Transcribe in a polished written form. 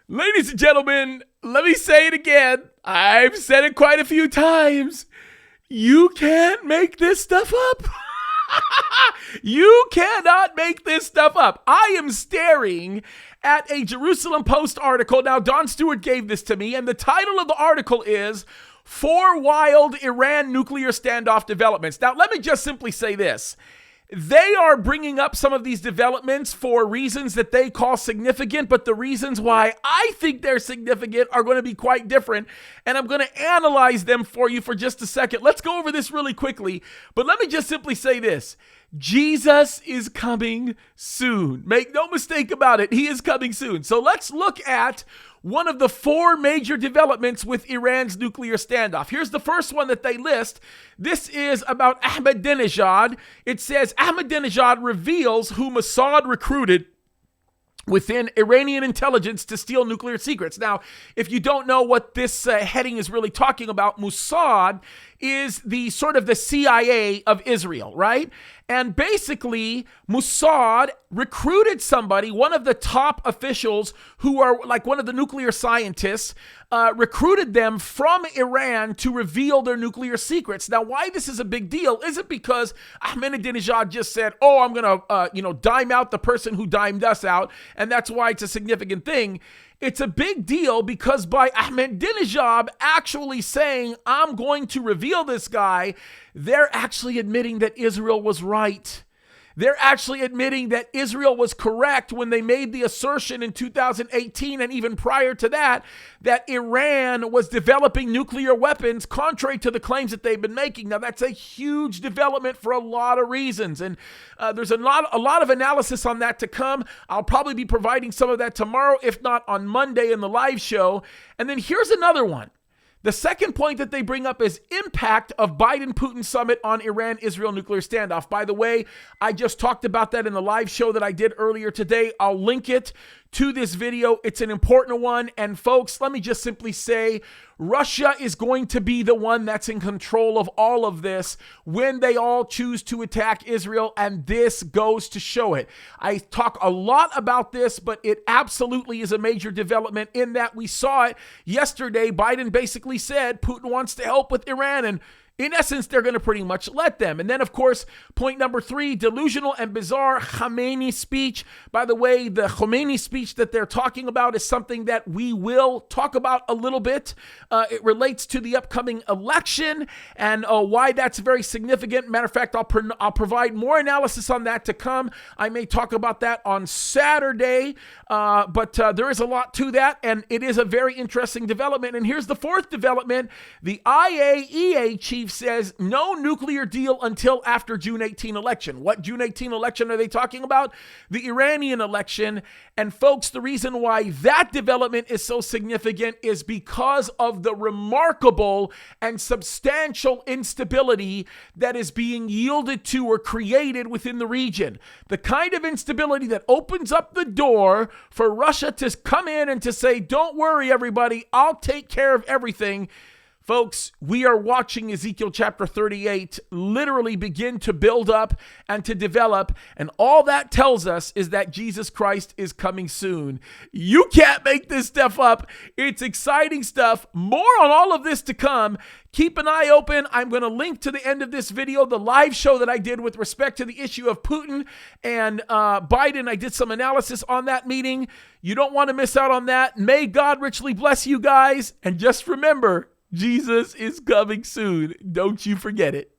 Ladies and gentlemen, let me say it again. I've said it quite a few times. You can't make this stuff up. You cannot make this stuff up. I am staring at a Jerusalem Post article. Now, Don Stewart gave this to me, and the title of the article is 4 Wild Iran Nuclear Standoff Developments. Now, let me just simply say this. They are bringing up some of these developments for reasons that they call significant, but the reasons why I think they're significant are going to be quite different, and I'm going to analyze them for you for just a second. Let's go over this really quickly, but let me just simply say this. Jesus is coming soon. Make no mistake about it. He is coming soon. So let's look at one of the 4 major developments with Iran's nuclear standoff. Here's the first one that they list. This is about Ahmadinejad. It says Ahmadinejad reveals who Mossad recruited within Iranian intelligence to steal nuclear secrets. Now, if you don't know what this heading is really talking about, Mossad is the sort of the CIA of Israel, right? And basically, Mossad recruited somebody, one of the top officials who are like one of the nuclear scientists, recruited them from Iran to reveal their nuclear secrets. Now, why this is a big deal isn't because Ahmadinejad just said, oh, I'm going to, dime out the person who dimed us out, and that's why it's a significant thing. It's a big deal because by Ahmadinejad actually saying, I'm going to reveal this guy, they're actually admitting that Israel was right. They're actually admitting that Israel was correct when they made the assertion in 2018 and even prior to that, that Iran was developing nuclear weapons contrary to the claims that they've been making. Now, that's a huge development for a lot of reasons. And there's a lot of analysis on that to come. I'll probably be providing some of that tomorrow, if not on Monday in the live show. And then here's another one. The second point that they bring up is impact of Biden-Putin summit on Iran-Israel nuclear standoff. By the way, I just talked about that in the live show that I did earlier today. I'll link it to this video. It's an important one. And folks, let me just simply say, Russia is going to be the one that's in control of all of this when they all choose to attack Israel, and this goes to show it. I talk a lot about this, but it absolutely is a major development in that we saw it yesterday. Biden basically said Putin wants to help with Iran, and in essence, they're going to pretty much let them. And then, of course, point number 3, delusional and bizarre Khamenei speech. By the way, the Khamenei speech that they're talking about is something that we will talk about a little bit. It relates to the upcoming election and why that's very significant. Matter of fact, I'll provide more analysis on that to come. I may talk about that on Saturday, but there is a lot to that, and it is a very interesting development. And here's the 4th development. The IAEA chief says no nuclear deal until after June 18 election. What June 18 election are they talking about? The Iranian election. And folks, the reason why that development is so significant is because of the remarkable and substantial instability that is being yielded to or created within the region. The kind of instability that opens up the door for Russia to come in and to say, don't worry, everybody, I'll take care of everything. Folks, we are watching Ezekiel chapter 38 literally begin to build up and to develop, and all that tells us is that Jesus Christ is coming soon. You can't make this stuff up. It's exciting stuff. More on all of this to come. Keep an eye open. I'm going to link to the end of this video the live show that I did with respect to the issue of Putin and Biden. I did some analysis on that meeting. You don't want to miss out on that. May God richly bless you guys, and just remember, Jesus is coming soon. Don't you forget it.